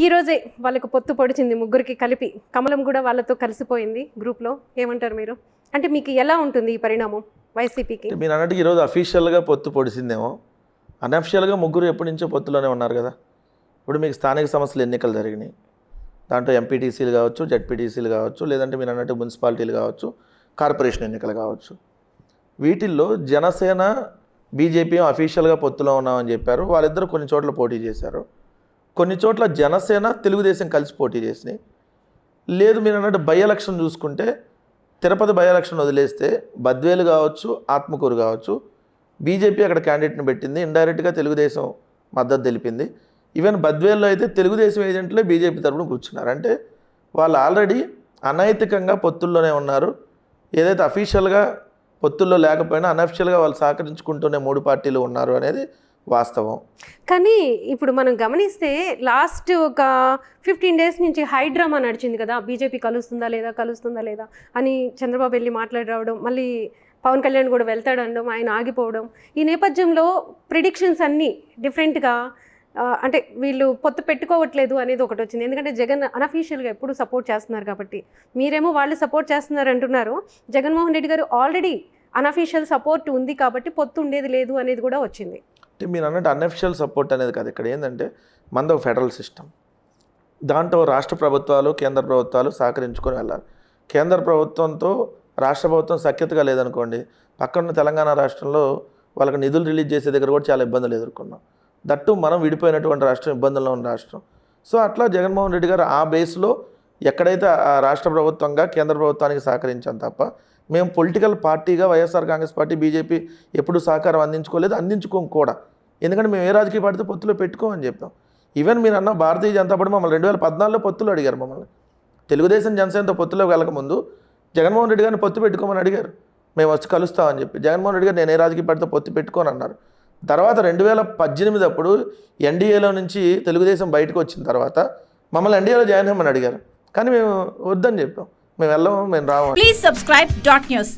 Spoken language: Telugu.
ఈరోజే వాళ్ళకు పొత్తు పొడిచింది ముగ్గురికి కలిపి. కమలం కూడా వాళ్ళతో కలిసిపోయింది గ్రూప్లో. ఏమంటారు మీరు? అంటే మీకు ఎలా ఉంటుంది ఈ పరిణామం వైసీపీకి? మీరు అన్నట్టు ఈరోజు అఫీషియల్గా పొత్తు పొడిచిందేమో, అన్అఫిషియల్గా ముగ్గురు ఎప్పటి నుంచో పొత్తులోనే ఉన్నారు కదా. ఇప్పుడు మీకు స్థానిక సంస్థలు ఎన్నికలు జరిగినాయి, దాంట్లో ఎంపీటీసీలు కావచ్చు, జడ్పీటీసీలు కావచ్చు, లేదంటే మీరు అన్నట్టు మున్సిపాలిటీలు కావచ్చు, కార్పొరేషన్ ఎన్నికలు కావచ్చు. వీటిల్లో జనసేన బీజేపీ అఫీషియల్గా పొత్తులో ఉన్నామని చెప్పారు. వాళ్ళిద్దరూ కొన్ని చోట్ల పోటీ చేశారు. కొన్ని చోట్ల జనసేన తెలుగుదేశం కలిసి పోటీ చేసినాయి. లేదు మీరు అన్నట్టు బై ఎలక్షన్ చూసుకుంటే, తిరుపతి బై ఎలక్షన్ వదిలేస్తే బద్వేలు కావచ్చు, ఆత్మకూరు కావచ్చు, బీజేపీ అక్కడ క్యాండిడేట్ని పెట్టింది. ఇండైరెక్ట్గా తెలుగుదేశం మద్దతు తెలిపింది. ఈవెన్ బద్వేల్లో అయితే తెలుగుదేశం ఏజెంట్లే బీజేపీ తరపున కూర్చున్నారు. అంటే వాళ్ళు ఆల్రెడీ అనైతికంగా పొత్తుల్లోనే ఉన్నారు. ఏదైతే అఫీషియల్గా పొత్తుల్లో లేకపోయినా అనఫిషియల్గా వాళ్ళు సహకరించుకుంటూనే మూడు పార్టీలు ఉన్నారు అనేది వాస్తవం. కానీ ఇప్పుడు మనం గమనిస్తే లాస్ట్ ఒక 15 డేస్ నుంచి హైడ్రామా నడిచింది కదా. బీజేపీ కలుస్తుందా లేదా అని చంద్రబాబు వెళ్ళి మాట్లాడి రావడం, మళ్ళీ పవన్ కళ్యాణ్ కూడా వెళ్తాడనడం, ఆయన ఆగిపోవడం. ఈ నేపథ్యంలో ప్రిడిక్షన్స్ అన్నీ డిఫరెంట్గా, అంటే వీళ్ళు పొత్తు పెట్టుకోవట్లేదు అనేది ఒకటి వచ్చింది. ఎందుకంటే జగన్ అనఫీషియల్గా ఎప్పుడు సపోర్ట్ చేస్తున్నారు కాబట్టి. మీరేమో వాళ్ళు సపోర్ట్ చేస్తున్నారు అంటున్నారు. జగన్మోహన్ రెడ్డి గారు ఆల్రెడీ అనఫీషియల్ సపోర్ట్ ఉంది కాబట్టి పొత్తు ఉండేది లేదు అనేది కూడా వచ్చింది. అంటే మీరు అన్నట్టు అనఫిషియల్ సపోర్ట్ అనేది కాదు. ఇక్కడ ఏంటంటే మనది ఒక ఫెడరల్ సిస్టమ్. దాంట్లో రాష్ట్ర ప్రభుత్వాలు, కేంద్ర ప్రభుత్వాలు సహకరించుకొని వెళ్ళాలి. కేంద్ర ప్రభుత్వంతో రాష్ట్ర ప్రభుత్వం సఖ్యతగా లేదనుకోండి, పక్కన తెలంగాణ రాష్ట్రంలో వాళ్ళకి నిధులు రిలీజ్ చేసే దగ్గర కూడా చాలా ఇబ్బందులు ఎదుర్కొన్నాం. దట్టు మనం విడిపోయినటువంటి రాష్ట్రం, ఇబ్బందుల్లో ఉన్న రాష్ట్రం. సో అట్లా జగన్మోహన్ రెడ్డి గారు ఆ బేస్లో ఎక్కడైతే ఆ రాష్ట్ర ప్రభుత్వంగా కేంద్ర ప్రభుత్వానికి సహకరించాం తప్ప, మేము పొలిటికల్ పార్టీగా వైఎస్ఆర్ కాంగ్రెస్ పార్టీ, బీజేపీ ఎప్పుడు సహకారం అందించుకోలేదు, అందించుకోం కూడా. ఎందుకంటే మేము ఏ రాజకీయ పార్టీతో పొత్తులో పెట్టుకోమని చెప్పాం. ఈవెన్ మీరు అన్న భారతీయ జనతా పార్టీ మమ్మల్ని 2014లో పొత్తులు అడిగారు. మమ్మల్ని తెలుగుదేశం జనసేనతో పొత్తులోకి వెళ్ళకముందు జగన్మోహన్ రెడ్డి గారిని పొత్తు పెట్టుకోమని అడిగారు. మేము వచ్చి కలుస్తామని చెప్పి జగన్మోహన్ రెడ్డి గారు నేను ఏ రాజకీయ పార్టీతో పొత్తు పెట్టుకోని అన్నారు. తర్వాత 2018 అప్పుడు ఎన్డీఏలో నుంచి తెలుగుదేశం బయటకు వచ్చిన తర్వాత మమ్మల్ని ఎన్డీఏలో జాయిన్ అవ్వమని అడిగారు. కానీ మేము వద్దని చెప్పాం. మేము వెళ్ళము, మేము రాము. Please subscribe .news.